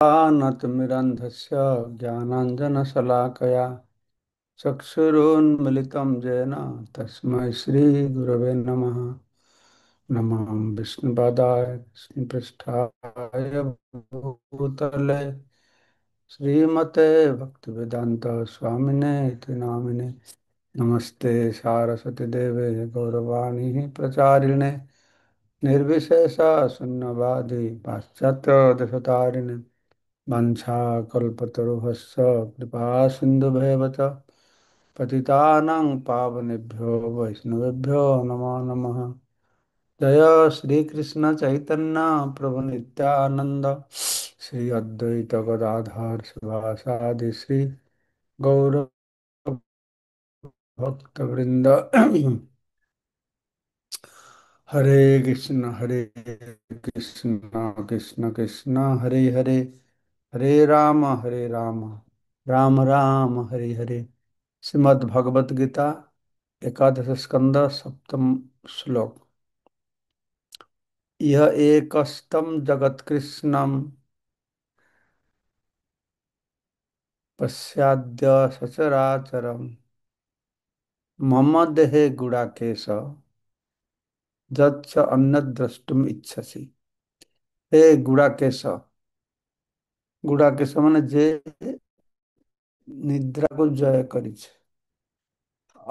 ज्ञानतिमिरन्धस्य ज्ञानाञ्जनशलाकया चक्षुरुन्मिलितं येन तस्मै श्रीगुरवे नमः। नमः विष्णुपादाय कृष्णपृष्ठाय भूतले श्रीमते भक्तिवेदान्त स्वामिने इति नामिने। नमस्ते सारस्वती देवे गौरवाणी प्रचारिणे निर्विशेष शून्यवादी पाश्चात्य देशतारिणे वंशाकल्पतरुभ्यश्च कृपा सिन्धुभ्येव च पतितानां पावनेभ्यो वैष्णवेभ्यो नमो नमः। जय श्री कृष्ण चैतन्य प्रभु नित्यानंद श्री अद्वैत गदाधर शिवासादि श्री गौर भक्त वृंद हरे कृष्ण कृष्ण कृष्ण हरे हरे, हरे राम राम राम हरे हरे। श्रीमद् भगवत गीता एकादश स्कंद सप्तम श्लोक। यह एकस्तम जगत्कृष्णम पश्याद्य सचराचरम मम देहे गुड़ाकेश यच्च अन्यद् द्रष्टुम इच्छसि। हे गुड़ाकेश, गुड़ाकेश ମାନେ ଯେ ନିଦ୍ରାକୁ ଜୟ କରିଛି।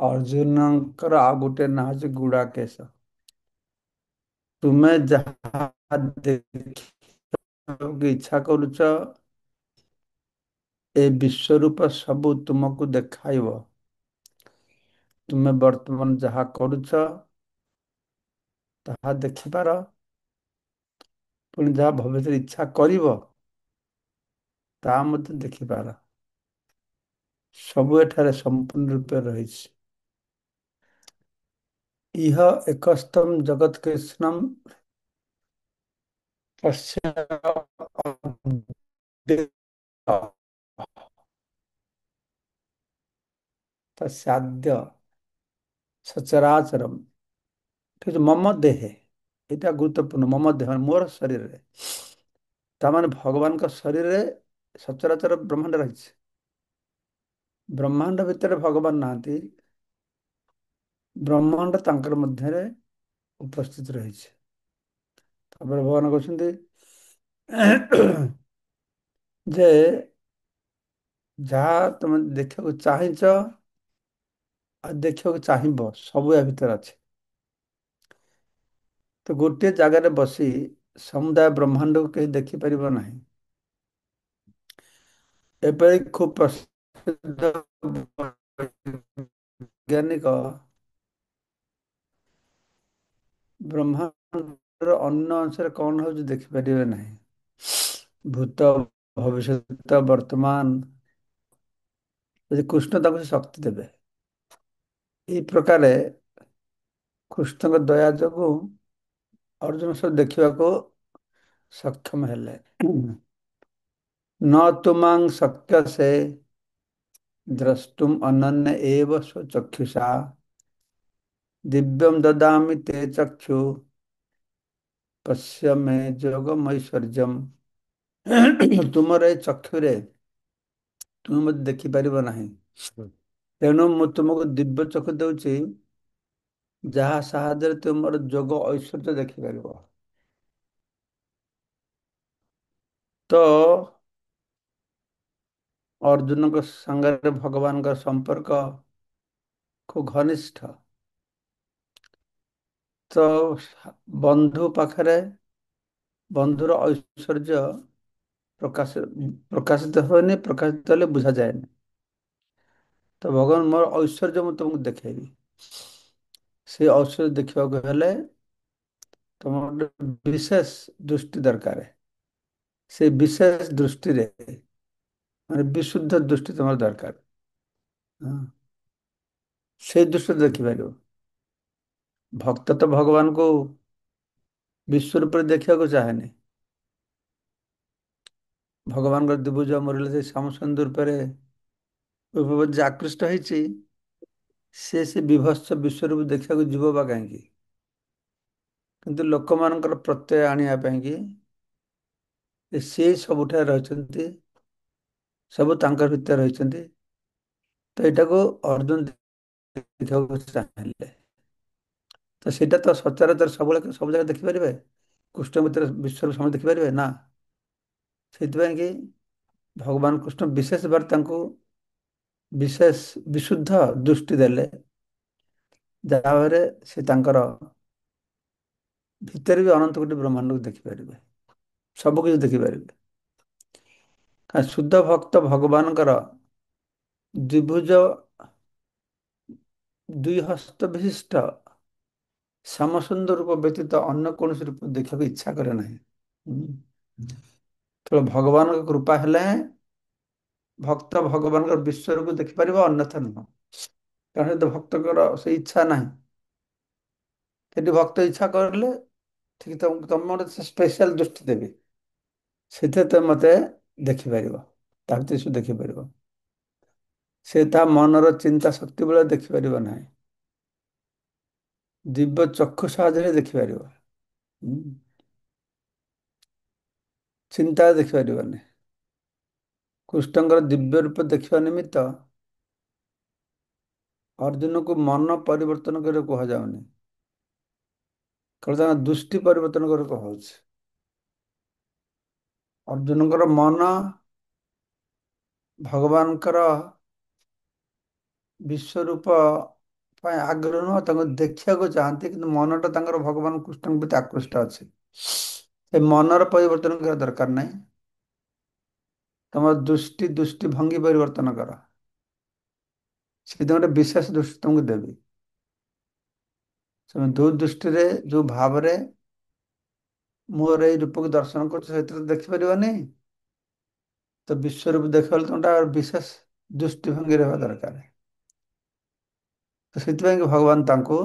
ଅର୍ଜୁନଙ୍କର ଆଉ ଗୋଟେ ନାଁ ଅଛି ଗୁଡାକେଶ। ତୁମେ ଯାହା ଦେଖିବାକୁ ଇଚ୍ଛା କରୁଛ ଏ ବିଶ୍ୱରୂପ ସବୁ ତୁମକୁ ଦେଖାଇବ। ତୁମେ ବର୍ତ୍ତମାନ ଯାହା କରୁଛ ତାହା ଦେଖିପାର, ପୁଣି ଯାହା ଭବିଷ୍ୟତରେ ଇଚ୍ଛା କରିବ ତାହା ମଧ୍ୟ ଦେଖିପାର। ସବୁ ଏଠାରେ ସମ୍ପୂର୍ଣ୍ଣ ରୂପେ ରହିଛି। ଇହ ଏକସ୍ତମ୍ ଜଗତ୍କୃଷ୍ଣମ୍ ତସ୍ୟାଦ୍ୟ ସଚରାଚରମ୍। ଠିକ ଅଛି, ମମ ଦେହେ, ଏଇଟା ଗୁରୁତ୍ୱପୂର୍ଣ୍ଣ। ମମ ଦେହ ମୋର ଶରୀରରେ, ତାମାନେ ଭଗବାନଙ୍କ ଶରୀରରେ ସଚରାଚର ବ୍ରହ୍ମାଣ୍ଡ ରହିଛି। ବ୍ରହ୍ମାଣ୍ଡ ଭିତରେ ଭଗବାନ ନାହାନ୍ତି, ବ୍ରହ୍ମାଣ୍ଡ ତାଙ୍କର ମଧ୍ୟରେ ଉପସ୍ଥିତ ରହିଛି। ତାପରେ ଭଗବାନ କହୁଛନ୍ତି ଯେ ଯାହା ତମେ ଦେଖିବାକୁ ଚାହିଁଛ ଆଉ ଦେଖିବାକୁ ଚାହିଁବ ସବୁ ୟା ଭିତରେ ଅଛି। ତ ଗୋଟିଏ ଜାଗାରେ ବସି ସମୁଦାୟ ବ୍ରହ୍ମାଣ୍ଡକୁ କେହି ଦେଖିପାରିବ ନାହିଁ। ଏପରି ଖୁବ ପ୍ରସିଦ୍ଧ ବୈଜ୍ଞାନିକ ବ୍ରହ୍ମାଣ୍ଡର ଅନ୍ୟ ଅଂଶରେ କଣ ହଉଛି ଦେଖିପାରିବେ ନାହିଁ। ଭୂତ, ଭବିଷ୍ୟତ, ବର୍ତ୍ତମାନ, ଯଦି କୃଷ୍ଣ ତାଙ୍କୁ ସେ ଶକ୍ତି ଦେବେ। ଏଇ ପ୍ରକାରେ କୃଷ୍ଣଙ୍କ ଦୟା ଯୋଗୁଁ ଅର୍ଜୁନ ସବୁ ଦେଖିବାକୁ ସକ୍ଷମ ହେଲେ। न तुमां शक्यसे द्रष्टुम अनन्य एव स्वचक्षुषा दिव्यम ददामि ते चक्षु पश्य मे ଯୋଗମୈଶ୍ୱର୍ଯ୍ୟମ୍। ତୁମର ଏ ଚକ୍ଷୁରେ ତୁମେ ମୋତେ ଦେଖିପାରିବ ନାହିଁ, ତେଣୁ ମୁଁ ତୁମକୁ ଦିବ୍ୟ ଚକ୍ଷୁ ଦେଉଛି, ଯାହା ସାହାଯ୍ୟରେ ତୁମର ଯୋଗ ଐଶ୍ୱର୍ଯ୍ୟ ଦେଖିପାରିବ। ତ ଅର୍ଜୁନଙ୍କ ସାଙ୍ଗରେ ଭଗବାନଙ୍କ ସମ୍ପର୍କ ଖୁବ ଘନିଷ୍ଠ। ତ ବନ୍ଧୁ ପାଖରେ ବନ୍ଧୁର ଐଶ୍ୱର୍ଯ୍ୟ ପ୍ରକାଶିତ ହୁଏନି, ପ୍ରକାଶିତ ହେଲେ ବୁଝାଯାଏନି। ତ ଭଗବାନ ମୋର ଐଶ୍ୱର୍ଯ୍ୟ ମୁଁ ତୁମକୁ ଦେଖେଇବି। ସେ ଐଶ୍ୱର୍ଯ୍ୟ ଦେଖିବାକୁ ହେଲେ ତମର ଗୋଟେ ବିଶେଷ ଦୃଷ୍ଟି ଦରକାର। ସେ ବିଶେଷ ଦୃଷ୍ଟିରେ ମାନେ ବିଶୁଦ୍ଧ ଦୃଷ୍ଟି ତମର ଦରକାର। ହଁ, ସେଇ ଦୃଷ୍ଟିରେ ଦେଖିପାରିବ। ଭକ୍ତ ତ ଭଗବାନଙ୍କୁ ବିଶ୍ୱ ରୂପରେ ଦେଖିବାକୁ ଚାହେଁନି। ଭଗବାନଙ୍କର ଦିବୁଜ ମୁରଲି ସେ ଶ୍ୟାମସୁନ୍ଦର ରୂପରେ ଯେ ଆକୃଷ୍ଟ ହେଇଛି, ସେ ବିଭତ୍ସ ବିଶ୍ୱରୂପ ଦେଖିବାକୁ ଯିବ ବା କାହିଁକି? କିନ୍ତୁ ଲୋକମାନଙ୍କର ପ୍ରତ୍ୟୟ ଆଣିବା ପାଇଁକି ଯେ ସିଏ ସବୁଠାରେ ରହିଛନ୍ତି, ସବୁ ତାଙ୍କ ଭିତରେ ରହିଛନ୍ତି। ତ ଏଇଟାକୁ ଅର୍ଜୁନ ଦେଖିବାକୁ ଚାହିଁଲେ। ତ ସେଇଟା ତ ସଚରାଚର ସବୁବେଳେ ସବୁ ଜାଗା ଦେଖିପାରିବେ? କୃଷ୍ଣ ଭିତରେ ବିଶ୍ୱରୁ ସମସ୍ତେ ଦେଖିପାରିବେ ନା? ସେଇଥିପାଇଁ କି ଭଗବାନ କୃଷ୍ଣ ବିଶେଷ ଭାବରେ ତାଙ୍କୁ ବିଶେଷ ବିଶୁଦ୍ଧ ଦୃଷ୍ଟି ଦେଲେ, ଯାହା ଫଳରେ ସେ ତାଙ୍କର ଭିତରେ ବି ଅନନ୍ତ କୋଟି ବ୍ରହ୍ମାଣ୍ଡକୁ ଦେଖିପାରିବେ, ସବୁ କିଛି ଦେଖିପାରିବେ। କାରଣ ଶୁଦ୍ଧ ଭକ୍ତ ଭଗବାନଙ୍କର ଦ୍ୱିଭୁଜ ଦୁଇ ହସ୍ତ ବିଶିଷ୍ଟ ଶ୍ୟାମସୁନ୍ଦର ରୂପ ବ୍ୟତୀତ ଅନ୍ୟ କୌଣସି ରୂପ ଦେଖିବାକୁ ଇଚ୍ଛା କରେ ନାହିଁ। ତ ଭଗବାନଙ୍କ କୃପା ହେଲେ ଭକ୍ତ ଭଗବାନଙ୍କର ବିଶ୍ୱରୂପ ଦେଖିପାରିବ, ଅନ୍ୟଥା ନୁହଁ। କାରଣ ଯଦି ଭକ୍ତଙ୍କର ସେ ଇଚ୍ଛା ନାହିଁ, ଯଦି ଭକ୍ତ ଇଚ୍ଛା କରିଲେ ଠିକ ତମର ସ୍ପେଶାଲ ଦୃଷ୍ଟି ଦେବି, ସେଥିରେ ତମେ ମତେ ଦେଖିପାରିବ, ତା ଭିତରେ ସବୁ ଦେଖିପାରିବ। ସେ ତା ମନର ଚିନ୍ତା ଶକ୍ତି ବେଳେ ଦେଖିପାରିବ ନାହିଁ, ଦିବ୍ୟ ଚକ୍ଷୁ ସାହାଯ୍ୟରେ ଦେଖିପାରିବ। ହୁଁ। ଚିନ୍ତା ଦେଖିପାରିବନି। କୃଷ୍ଣଙ୍କର ଦିବ୍ୟ ରୂପ ଦେଖିବା ନିମିତ୍ତ ଅର୍ଜୁନକୁ ମନ ପରିବର୍ତ୍ତନ କରିବାକୁ କୁହାଯାଉନି, କେବଳ ତାଙ୍କ ଦୃଷ୍ଟି ପରିବର୍ତ୍ତନ କରିବାକୁ କୁହାଯାଉଛି। ଅର୍ଜୁନଙ୍କର ମନ ଭଗବାନଙ୍କର ବିଶ୍ୱରୂପ ପାଇଁ ଆଗ୍ରହ ନୁହଁ, ତାଙ୍କୁ ଦେଖିବାକୁ ଚାହାନ୍ତି, କିନ୍ତୁ ମନଟା ତାଙ୍କର ଭଗବାନ କୃଷ୍ଣଙ୍କ ପ୍ରତି ଆକୃଷ୍ଟ ଅଛି। ସେ ମନର ପରିବର୍ତ୍ତନ କରିବା ଦରକାର ନାହିଁ। ତମର ଦୃଷ୍ଟି ଭଙ୍ଗୀ ପରିବର୍ତ୍ତନ କର, ସେଥିପାଇଁ ଗୋଟେ ବିଶେଷ ଦୃଷ୍ଟି ତମକୁ ଦେବି। ତମେ ଯୋଉ ଦୃଷ୍ଟିରେ ଯୋଉ ଭାବରେ ମୋର ଏଇ ରୂପକୁ ଦର୍ଶନ କରୁଛ, ସେଥିରେ ଦେଖିପାରିବନି। ତ ବିଶ୍ୱରୂପ ଦେଖିବାକୁ ତମଟା ବିଶେଷ ଦୃଷ୍ଟିଭଙ୍ଗୀ ରହିବା ଦରକାର। ତ ସେଥିପାଇଁ କି ଭଗବାନ ତାଙ୍କୁ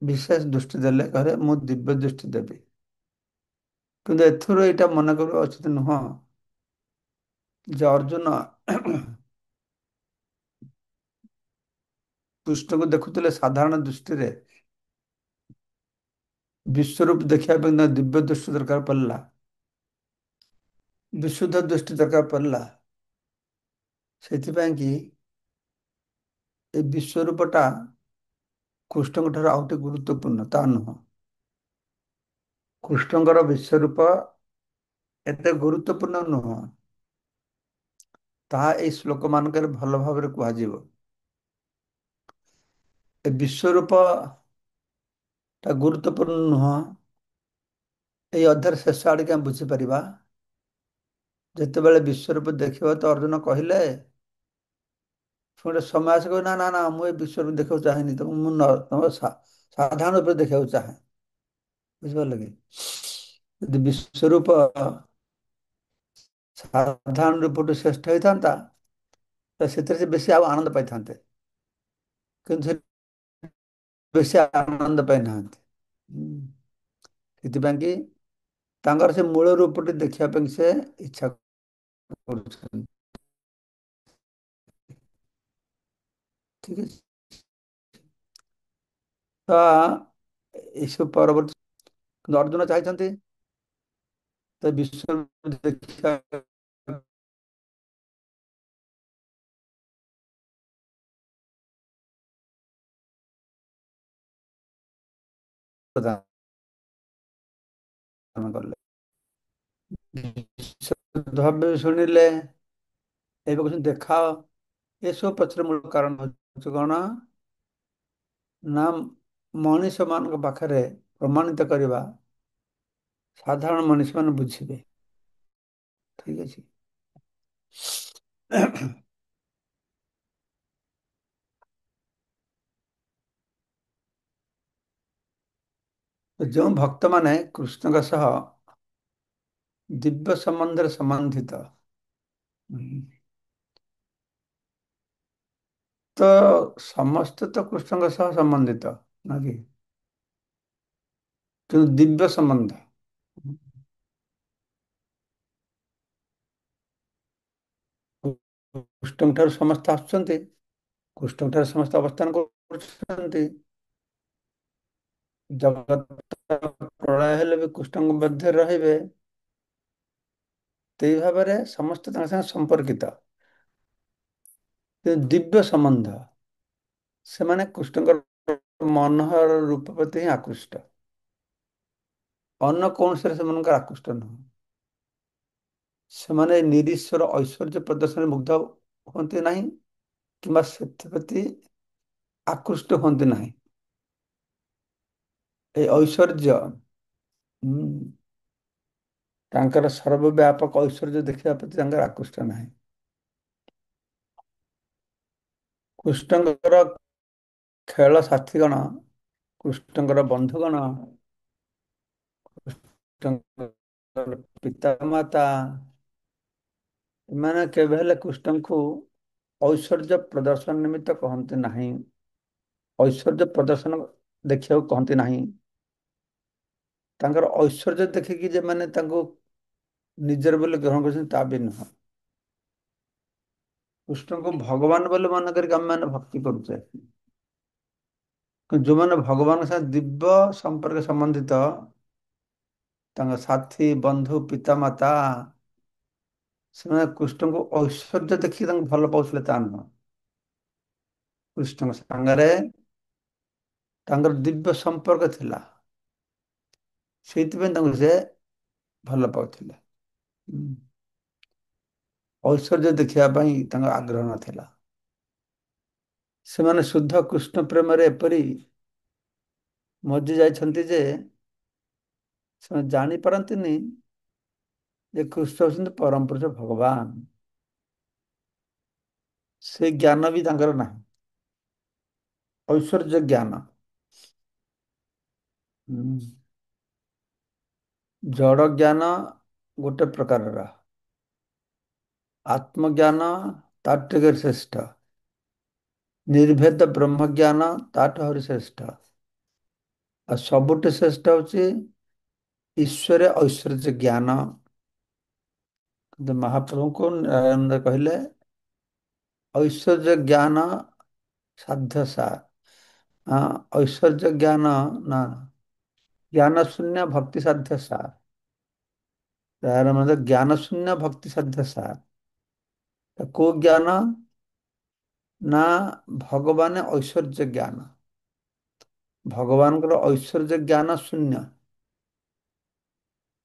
ବିଶେଷ ଦୃଷ୍ଟି ଦେଲେ, କହିଲେ ମୁଁ ଦିବ୍ୟ ଦୃଷ୍ଟି ଦେବି। କିନ୍ତୁ ଏଥିରୁ ଏଇଟା ମନେ କରିବା ଉଚିତ ନୁହଁ ଯେ ଅର୍ଜୁନ କୃଷ୍ଣକୁ ଦେଖୁଥିଲେ ସାଧାରଣ ଦୃଷ୍ଟିରେ, ବିଶ୍ୱରୂପ ଦେଖିବା ପାଇଁ ତାଙ୍କୁ ଦିବ୍ୟ ଦୃଷ୍ଟି ଦରକାର ପଡ଼ିଲା, ବିଶୁଦ୍ଧ ଦୃଷ୍ଟି ଦରକାର ପଡ଼ିଲା। ସେଥିପାଇଁ କି ଏ ବିଶ୍ୱରୂପଟା କୃଷ୍ଣଙ୍କ ଠାରୁ ଆଉ ଟିକେ ଗୁରୁତ୍ୱପୂର୍ଣ୍ଣ ତା ନୁହଁ। କୃଷ୍ଣଙ୍କର ବିଶ୍ୱରୂପ ଏତେ ଗୁରୁତ୍ୱପୂର୍ଣ୍ଣ ନୁହଁ, ତାହା ଏଇ ଶ୍ଲୋକ ମାନଙ୍କରେ ଭଲ ଭାବରେ କୁହାଯିବ। ଏ ବିଶ୍ୱରୂପ ଟା ଗୁରୁତ୍ୱପୂର୍ଣ୍ଣ ନୁହଁ, ଏଇ ଅଧ୍ୟାୟର ଶେଷ ଆଡ଼ିକି ଆମେ ବୁଝିପାରିବା। ଯେତେବେଳେ ବିଶ୍ୱରୂପ ଦେଖିବ ତ ଅର୍ଜୁନ କହିଲେ, ଗୋଟେ ସମୟ ଆସି କହିବ ନା ନା ନା ମୁଁ ଏ ବିଶ୍ୱରୂପ ଦେଖିବାକୁ ଚାହେଁନି, ତ ମୁଁ ତମ ସାଧାରଣ ରୂପରେ ଦେଖିବାକୁ ଚାହେଁ। ବୁଝିପାରିଲ କି? ଯଦି ବିଶ୍ୱରୂପ ସାଧାରଣ ରୂପଠୁ ଶ୍ରେଷ୍ଠ ହେଇଥାନ୍ତା, ତ ସେଥିରେ ସେ ବେଶୀ ଆଉ ଆନନ୍ଦ ପାଇଥାନ୍ତେ, କିନ୍ତୁ ସେ ବେଶୀ ଆନନ୍ଦ ପାଇନାହାନ୍ତି। ସେଥିପାଇଁ କି ତାଙ୍କର ସେ ମୂଳ ରୂପଟି ଦେଖିବା ପାଇଁ ସେ ଇଚ୍ଛା କରୁଛନ୍ତି। ଠିକ ଅଛି। ତ ଏସବୁ ପରବର୍ତ୍ତୀ, କିନ୍ତୁ ଅର୍ଜୁନ ଚାହିଁଛନ୍ତି ତ ବିଶ୍ୱ ଦେଖିବା ପ୍ରଦାନ କଲେ। ଭାବେ ଶୁଣିଲେ, ଏବେ କହୁଛନ୍ତି ଦେଖାଅ। ଏସବୁ ପଛରେ ମୂଳ କାରଣ ହଉଛି କଣ ନା, ମଣିଷ ମାନଙ୍କ ପାଖରେ ପ୍ରମାଣିତ କରିବା, ସାଧାରଣ ମଣିଷ ମାନେ ବୁଝିବେ। ଠିକ ଅଛି। ଯେଉଁ ଭକ୍ତମାନେ କୃଷ୍ଣଙ୍କ ସହ ଦିବ୍ୟ ସମ୍ବନ୍ଧରେ ସମ୍ବନ୍ଧିତ, ତ ସମସ୍ତେ ତ କୃଷ୍ଣଙ୍କ ସହ ସମ୍ବନ୍ଧିତ ନା କି? କିନ୍ତୁ ଦିବ୍ୟ ସମ୍ବନ୍ଧ, କୃଷ୍ଣଙ୍କ ଠାରୁ ସମସ୍ତେ ଆସୁଛନ୍ତି, କୃଷ୍ଣଙ୍କ ଠାରେ ସମସ୍ତେ ଅବସ୍ଥାନ କରୁଛନ୍ତି। ଜଗତ ପ୍ରଳୟ ହେଲେ ବି କୃଷ୍ଣଙ୍କ ମଧ୍ୟରେ ରହିବେ, ସେଇ ଭାବରେ ସମସ୍ତେ ତାଙ୍କ ସାଙ୍ଗେ ସମ୍ପର୍କିତ, କିନ୍ତୁ ଦିବ୍ୟ ସମ୍ବନ୍ଧ, ସେମାନେ କୃଷ୍ଣଙ୍କର ମନୋହର ରୂପ ପ୍ରତି ହିଁ ଆକୃଷ୍ଟ। ଅନ୍ୟ କୌଣସିରେ ସେମାନଙ୍କର ଆକୃଷ୍ଟ ନୁହଁ। ସେମାନେ ନିରୀଶ୍ୱର ଐଶ୍ୱର୍ଯ୍ୟ ପ୍ରଦର୍ଶନରେ ମୁଗ୍ଧ ହୁଅନ୍ତି ନାହିଁ, କିମ୍ବା ସେଥିପ୍ରତି ଆକୃଷ୍ଟ ହୁଅନ୍ତି ନାହିଁ। এই ଐଶ୍ୱର୍ଯ୍ୟ, ହୁଁ, ତାଙ୍କର ସର୍ବବ୍ୟାପକ ଐଶ୍ୱର୍ଯ୍ୟ ଦେଖିବା ପ୍ରତି ତାଙ୍କର ଆକୃଷ୍ଟ ନାହିଁ। କୃଷ୍ଣଙ୍କର ଖେଳ ସାଥୀଗଣ, କୃଷ୍ଣଙ୍କର ବନ୍ଧୁଗଣ, କୃଷ୍ଣଙ୍କର ପିତାମାତା, ଏମାନେ କେବେ ହେଲେ କୃଷ୍ଣଙ୍କୁ ଐଶ୍ୱର୍ଯ୍ୟ ପ୍ରଦର୍ଶନ ନିମିତ୍ତ କହନ୍ତି ନାହିଁ, ଐଶ୍ୱର୍ଯ୍ୟ ପ୍ରଦର୍ଶନ ଦେଖିବାକୁ କହନ୍ତି ନାହିଁ। ତାଙ୍କର ଐଶ୍ୱର୍ଯ୍ୟ ଦେଖିକି ଯେମାନେ ତାଙ୍କୁ ନିଜର ବୋଲି ଗ୍ରହଣ କରୁଛନ୍ତି ତା ବି ନୁହଁ। କୃଷ୍ଣଙ୍କୁ ଭଗବାନ ବୋଲି ମନେ କରିକି ଆମେମାନେ ଭକ୍ତି କରୁଛେ, କିନ୍ତୁ ଯୋଉମାନେ ଭଗବାନଙ୍କ ସାথେ ଦିବ୍ୟ ସମ୍ପର୍କ ସମ୍ବନ୍ଧିତ, ତାଙ୍କ ସାଥୀ, ବନ୍ଧୁ, ପିତାମାତା, ସେମାନେ କୃଷ୍ଣଙ୍କୁ ଐଶ୍ୱର୍ଯ୍ୟ ଦେଖିକି ତାଙ୍କୁ ଭଲ ପାଉଥିଲେ ତା ନୁହଁ। କୃଷ୍ଣଙ୍କ ସାଙ୍ଗରେ ତାଙ୍କର ଦିବ୍ୟ ସମ୍ପର୍କ ଥିଲା, ସେଇଥିପାଇଁ ତାଙ୍କୁ ସେ ଭଲ ପାଉଥିଲେ। ଐଶ୍ୱର୍ଯ୍ୟ ଦେଖିବା ପାଇଁ ତାଙ୍କ ଆଗ୍ରହ ନଥିଲା। ସେମାନେ ଶୁଦ୍ଧ କୃଷ୍ଣ ପ୍ରେମରେ ଏପରି ମଜ୍ଜି ଯାଇଛନ୍ତି ଯେ ସେମାନେ ଜାଣିପାରନ୍ତିନି ଯେ କୃଷ୍ଣ ହଉଛନ୍ତି ପରମ ପୁରୁଷ ଭଗବାନ। ସେ ଜ୍ଞାନ ବି ତାଙ୍କର ନାହିଁ, ଐଶ୍ୱର୍ଯ୍ୟ ଜ୍ଞାନ। ଜଡ଼ ଜ୍ଞାନ ଗୋଟେ ପ୍ରକାରର, ଆତ୍ମଜ୍ଞାନ ତାର ଟିକେ ଶ୍ରେଷ୍ଠ, ନିର୍ଭେଦ ବ୍ରହ୍ମଜ୍ଞାନ ତାଠୁ ଆହୁରି ଶ୍ରେଷ୍ଠ, ଆଉ ସବୁଠୁ ଶ୍ରେଷ୍ଠ ହଉଛି ଈଶ୍ୱର ଐଶ୍ୱର୍ଯ୍ୟ ଜ୍ଞାନ। କିନ୍ତୁ ମହାପ୍ରଭୁଙ୍କୁ ନାରାୟଣ କହିଲେ ଐଶ୍ୱର୍ଯ୍ୟ ଜ୍ଞାନ ସାଧ୍ୟ ସାର, ଐଶ୍ୱର୍ଯ୍ୟ ଜ୍ଞାନ ନା, ଜ୍ଞାନ ଶୂନ୍ୟ ଭକ୍ତି ସାଧ୍ୟ ସାର, ତାର ମଧ୍ୟ ଜ୍ଞାନ ଶୂନ୍ୟ ଭକ୍ତି ସାଧ୍ୟ ସାର। କୋଉ ଜ୍ଞାନ? ନା ଭଗବାନ ଐଶ୍ୱର୍ଯ୍ୟ ଜ୍ଞାନ, ଭଗବାନଙ୍କର ଐଶ୍ୱର୍ଯ୍ୟ ଜ୍ଞାନ ଶୂନ୍ୟ,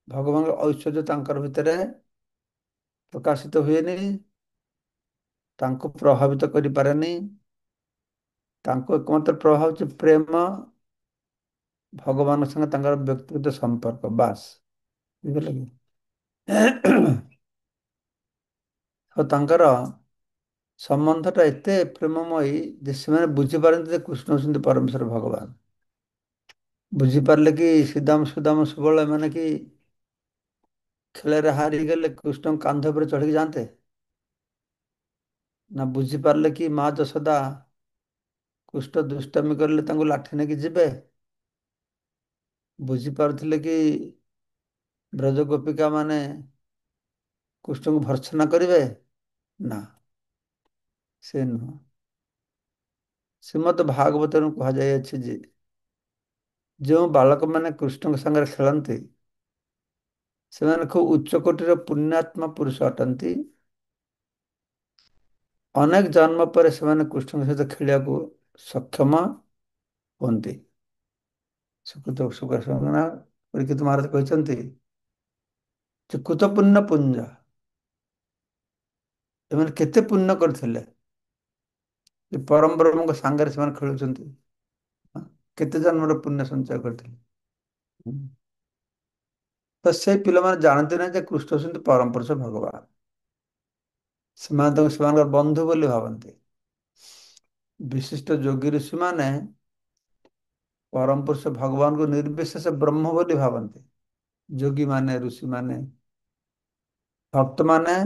ଭଗବାନଙ୍କର ଐଶ୍ୱର୍ଯ୍ୟ ତାଙ୍କର ଭିତରେ ପ୍ରକାଶିତ ହୁଏନି, ତାଙ୍କୁ ପ୍ରଭାବିତ କରିପାରେନି। ତାଙ୍କୁ ଏକମାତ୍ର ପ୍ରଭାବ ହଉଛି ପ୍ରେମ, ଭଗବାନଙ୍କ ସଙ୍ଗେ ତାଙ୍କର ବ୍ୟକ୍ତିଗତ ସମ୍ପର୍କ, ବାସ୍। ବୁଝିଲେ କି? ଆଉ ତାଙ୍କର ସମ୍ବନ୍ଧଟା ଏତେ ପ୍ରେମମୟୀ ଯେ ସେମାନେ ବୁଝିପାରନ୍ତି ଯେ କୃଷ୍ଣ ହଉଛନ୍ତି ପରମେଶ୍ୱର ଭଗବାନ। ବୁଝିପାରିଲେ କି ଶ୍ରୀଦାମ ସୁଦାମ ସୁବଳ ଏମାନେ କି ଖେଳରେ ହାରିଗଲେ କୃଷ୍ଣଙ୍କ କାନ୍ଧ ଉପରେ ଚଢ଼ିକି ଯାଆନ୍ତେ? ନା ବୁଝିପାରିଲେ କି ମା ଯଶୋଦା କୃଷ୍ଣ ଦୁଷ୍ଟାମି କରିଲେ ତାଙ୍କୁ ଲାଠି ନେଇକି ଯିବେ? ବୁଝିପାରୁଥିଲେ କି ବ୍ରଜ ଗୋପିକା ମାନେ କୃଷ୍ଣଙ୍କୁ ଭର୍ତ୍ସନା କରିବେ? ନା, ସେ ନୁହଁ। ଶ୍ରୀମଦ୍ ଭାଗବତରେ କୁହାଯାଇଅଛି ଯେ ଯେଉଁ ବାଳକମାନେ କୃଷ୍ଣଙ୍କ ସାଙ୍ଗରେ ଖେଳନ୍ତି ସେମାନେ ଖୁବ୍ ଉଚ୍ଚ କୋଟିର ପୁଣ୍ୟାତ୍ମା ପୁରୁଷ ଅଟନ୍ତି। ଅନେକ ଜନ୍ମ ପରେ ସେମାନେ କୃଷ୍ଣଙ୍କ ସହିତ ଖେଳିବାକୁ ସକ୍ଷମ ହୁଅନ୍ତି। ପରୀକ୍ଷିତ ମହାରାଜ କହିଛନ୍ତି ଯେ କୃତପୁଣ୍ୟ ପୁଞ୍ଜ, ଏମାନେ କେତେ ପୁଣ୍ୟ କରିଥିଲେ ଯେ ପରମ ବ୍ରହ୍ମଙ୍କ ସାଙ୍ଗରେ ସେମାନେ ଖେଳୁଛନ୍ତି। କେତେ ଜନ୍ମର ପୁଣ୍ୟ ସଞ୍ଚୟ କରିଥିଲେ। ତ ସେଇ ପିଲାମାନେ ଜାଣନ୍ତି ନାହିଁ ଯେ କୃଷ୍ଣ ହଉଛନ୍ତି ପରମ ପୁରୁଷ ଭଗବାନ। ସେମାନେ ତାଙ୍କୁ ସେମାନଙ୍କର ବନ୍ଧୁ ବୋଲି ଭାବନ୍ତି। ବିଶିଷ୍ଟ ଯୋଗୀ ଋଷିମାନେ ପରମ ପୁରୁଷ ଭଗବାନଙ୍କୁ ନିର୍ବିଶେଷ ବ୍ରହ୍ମ ବୋଲି ଭାବନ୍ତି। ଯୋଗୀମାନେ, ଋଷିମାନେ, ଭକ୍ତମାନେ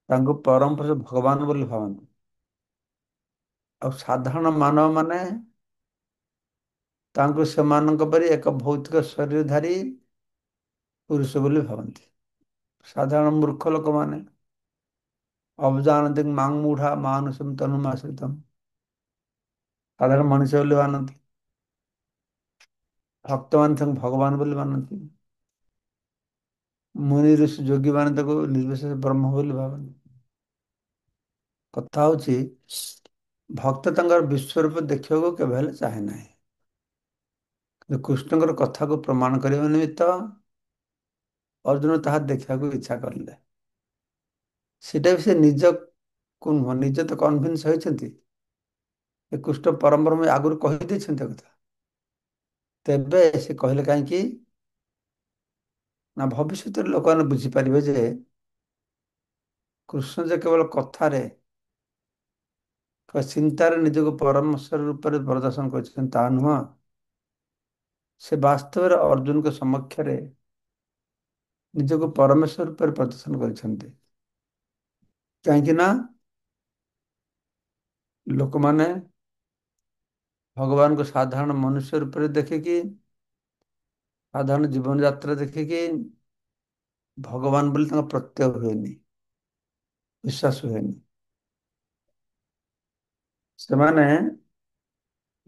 ତାଙ୍କୁ ପରମ ପୁରୁଷ ଭଗବାନ ବୋଲି ଭାବନ୍ତି। ଆଉ ସାଧାରଣ ମାନବ ମାନେ ତାଙ୍କୁ ସେମାନଙ୍କ ପରି ଏକ ଭୌତିକ ଶରୀରଧାରୀ ପୁରୁଷ ବୋଲି ଭାବନ୍ତି। ସାଧାରଣ ମୂର୍ଖ ଲୋକମାନେ ଅବଜାନନ୍ତି ମାଂ ମୁଢା ମାନସମ୍ ତନୁମାଶ୍ରିତମ୍, ସାଧାରଣ ମଣିଷ ବୋଲି ମାନନ୍ତି। ଭକ୍ତମାନେ ତାଙ୍କୁ ଭଗବାନ ବୋଲି ମାନନ୍ତି। ମୁନି ଋଷି ଯୋଗୀ ମାନେ ତାକୁ ନିର୍ବିଶେଷ ବ୍ରହ୍ମ ବୋଲି ଭାବନ୍ତି। କଥା ହଉଛି ଭକ୍ତ ତାଙ୍କର ବିଶ୍ୱରୂପ ଦେଖିବାକୁ କେବେ ହେଲେ ଚାହେଁ ନାହିଁ। କିନ୍ତୁ କୃଷ୍ଣଙ୍କର କଥାକୁ ପ୍ରମାଣ କରିବା ନିମିତ୍ତ ଅର୍ଜୁନ ତାହା ଦେଖିବାକୁ ଇଚ୍ଛା କରିଲେ। ସେଇଟା ବି ସେ ନିଜକୁ ନୁହଁ, ନିଜେ ତ କନଭିନ୍ସ ହୋଇଛନ୍ତି ଏ କୃଷ୍ଣ ପରମ ବ୍ରହ୍ମ ଆଗରୁ କହିଦେଇଛନ୍ତି ଏ କଥା। ତେବେ ସେ କହିଲେ କାହିଁକି ନା ଭବିଷ୍ୟତରେ ଲୋକମାନେ ବୁଝିପାରିବେ ଯେ କୃଷ୍ଣ ଯେ କେବଳ କଥାରେ ଚିନ୍ତାରେ ନିଜକୁ ପରମେଶ୍ୱର ରୂପରେ ପ୍ରଦର୍ଶନ କରିଛନ୍ତି ତାହା ନୁହଁ, ସେ ବାସ୍ତବରେ ଅର୍ଜୁନଙ୍କ ସମକ୍ଷରେ ନିଜକୁ ପରମେଶ୍ୱର ରୂପରେ ପ୍ରଦର୍ଶନ କରିଛନ୍ତି। କାହିଁକି ନା ଲୋକମାନେ ଭଗବାନଙ୍କୁ ସାଧାରଣ ମନୁଷ୍ୟ ରୂପରେ ଦେଖିକି, ସାଧାରଣ ଜୀବନ ଯାତ୍ରା ଦେଖିକି ଭଗବାନ ବୋଲି ତାଙ୍କ ପ୍ରତ୍ୟୟ ହୁଏନି, ବିଶ୍ୱାସ ହୁଏନି। ସେମାନେ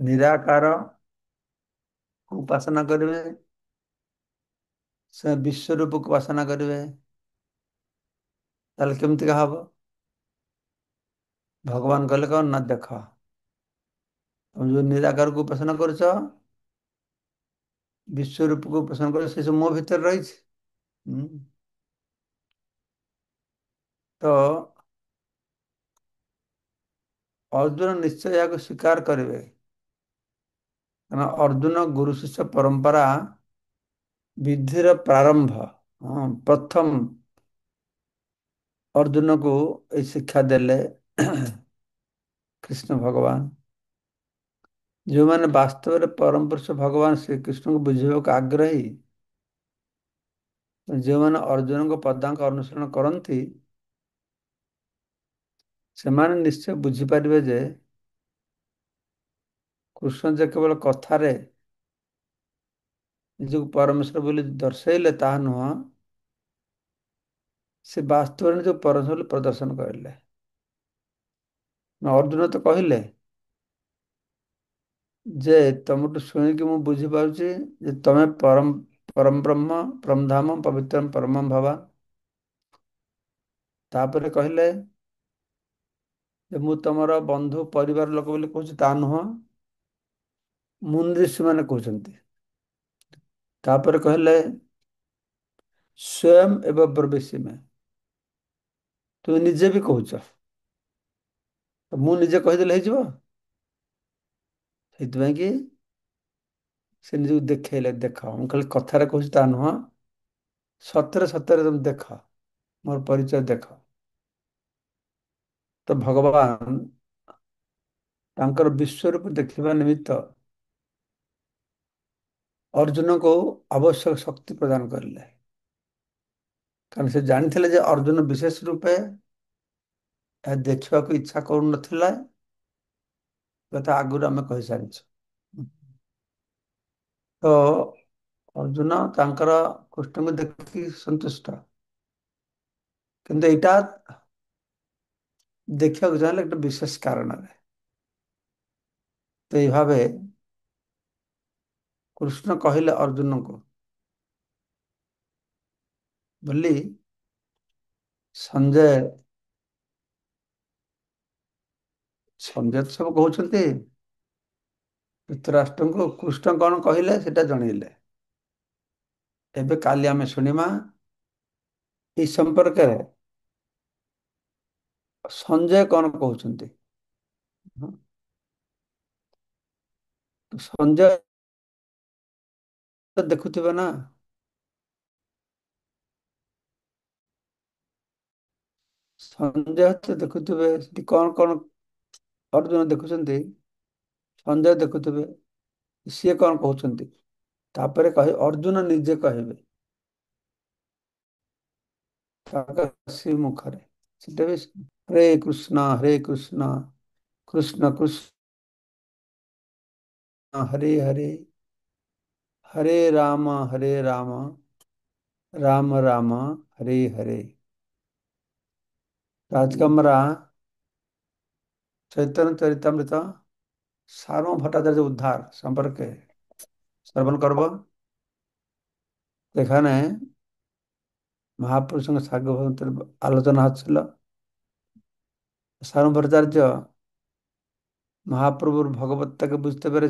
ନିରାକାର ଉପାସନା କରିବେ, ସେ ବିଶ୍ୱରୂପକୁ ଉପାସନା କରିବେ। ତାହେଲେ କେମିତିକା ହବ? ଭଗବାନ କହିଲେ କଣ ନା ଦେଖ, ତମେ ଯୋଉ ନିରାକାରକୁ ଉପାସନା କରୁଛ, ବିଶ୍ୱରୂପକୁ ଉପାସନା କରୁଛ, ସେ ସବୁ ମୋ ଭିତରେ ରହିଛି। ହୁଁ। ତ ଅର୍ଜୁନ ନିଶ୍ଚୟ ଏହାକୁ ସ୍ୱୀକାର କରିବେ, କାରଣ ଅର୍ଜୁନ ଗୁରୁ ଶିଷ୍ୟ ପରମ୍ପରା ବିଧିର ପ୍ରାରମ୍ଭ, ପ୍ରଥମ ଅର୍ଜୁନକୁ ଏଇ ଶିକ୍ଷା ଦେଲେ କୃଷ୍ଣ ଭଗବାନ। ଯେଉଁମାନେ ବାସ୍ତବରେ ପରମ ପୁରୁଷ ଭଗବାନ ଶ୍ରୀକୃଷ୍ଣଙ୍କୁ ବୁଝିବାକୁ ଆଗ୍ରହୀ, ଯେଉଁମାନେ ଅର୍ଜୁନଙ୍କ ପଦାଙ୍କ ଅନୁସରଣ କରନ୍ତି, ସେମାନେ ନିଶ୍ଚୟ ବୁଝିପାରିବେ ଯେ କୃଷ୍ଣ ଯେ କେବଳ କଥାରେ ନିଜକୁ ପରମେଶ୍ୱର ବୋଲି ଦର୍ଶାଇଲେ ତାହା ନୁହଁ, ସେ ବାସ୍ତବରେ ନିଜକୁ ପରମେଶ୍ୱର ବୋଲି ପ୍ରଦର୍ଶନ କରିଲେ। ଅର୍ଜୁନ ତ କହିଲେ ଯେ ତମଠୁ ଶୁଣିକି ମୁଁ ବୁଝିପାରୁଛି ଯେ ତମେ ପରମ ବ୍ରହ୍ମ, ପରମ ଧାମ, ପବିତ୍ର ପରମ ଭବା। ତାପରେ କହିଲେ ଯେ ମୁଁ ତମର ବନ୍ଧୁ ପରିବାର ଲୋକ ବୋଲି କହୁଛି ତା ନୁହଁ, ମୁନି ଋଷି ମାନେ କହୁଛନ୍ତି। ତାପରେ କହିଲେ ସ୍ୱୟଂ ଏବ ବ୍ରବିଷିମେ, ତୁମେ ନିଜେ ବି କହୁଛ, ମୁଁ ନିଜେ କହିଦେଲେ ହେଇଯିବ? ସେଇଥିପାଇଁ କି ସେ ନିଜକୁ ଦେଖେଇଲେ, ଦେଖ ମୁଁ ଖାଲି କଥାରେ କହୁଛି ତା ନୁହଁ, ସତରେ ସତରେ ତମେ ଦେଖ, ମୋର ପରିଚୟ ଦେଖ। ତ ଭଗବାନ ତାଙ୍କର ବିଶ୍ୱରୂପ ଦେଖିବା ନିମିତ୍ତ ଅର୍ଜୁନକୁ ଆବଶ୍ୟକ ଶକ୍ତି ପ୍ରଦାନ କରିଲେ। କାରଣ ସେ ଜାଣିଥିଲେ ଯେ ଅର୍ଜୁନ ବିଶେଷ ରୂପେ ଏହା ଦେଖିବାକୁ ଇଚ୍ଛା କରୁନଥିଲା, କଥା ଆଗରୁ ଆମେ କହିସାରିଛୁ। ତ ଅର୍ଜୁନ ତାଙ୍କର କୃଷ୍ଣଙ୍କୁ ଦେଖିକି ସନ୍ତୁଷ୍ଟ, କିନ୍ତୁ ଏଇଟା ଦେଖିବାକୁ ଚାହିଁଲେ ଗୋଟେ ବିଶେଷ କାରଣରେ। ତ ଏଇ ଭାବେ କୃଷ୍ଣ କହିଲେ ଅର୍ଜୁନଙ୍କୁ ବୋଲି ସଞ୍ଜୟ ସଞ୍ଜୟ ତ ସବୁ କହୁଛନ୍ତି, ଧୃତରାଷ୍ଟ୍ରଙ୍କୁ କୃଷ୍ଣ କଣ କହିଲେ ସେଟା ଜଣେଇଲେ। ଏବେ କାଲି ଆମେ ଶୁଣିବା ଏହି ସମ୍ପର୍କରେ ସଞ୍ଜୟ କଣ କହୁଛନ୍ତି। ସଞ୍ଜୟ ତ ଦେଖୁଥିବେ ନା, ସଞ୍ଜୟ ତ ଦେଖୁଥିବେ ସେଠି କଣ କଣ ଅର୍ଜୁନ ଦେଖୁଛନ୍ତି, ସଞ୍ଜୟ ଦେଖୁଥିବେ, ସିଏ କଣ କହୁଛନ୍ତି। ତାପରେ ଅର୍ଜୁନ ନିଜେ କହିବେ ତାଙ୍କ ସେ ମୁଖରେ, ସେଟା ବି ହରେ କୃଷ୍ଣ କୃଷ୍ଣ କୃଷ୍ଣ ହରେ ହରେ, ହରେ ରାମ ରାମ ରାମ ହରେ ହରେ। ରାଜକମରା চৈতন্য চরিতামৃত সার্বভৌম ভট্টাচার্য উদ্ধার সম্পর্কে শ্রবণ করব। এখানে মহাপুরুষଙ୍କ সার্বভৌমত্বের আলোচনা হচ্ছিল। শারঙ্গভট্টাচার্য মহাপ্রভুর ভগবত্তাকে বুঝতে পেরেছেন।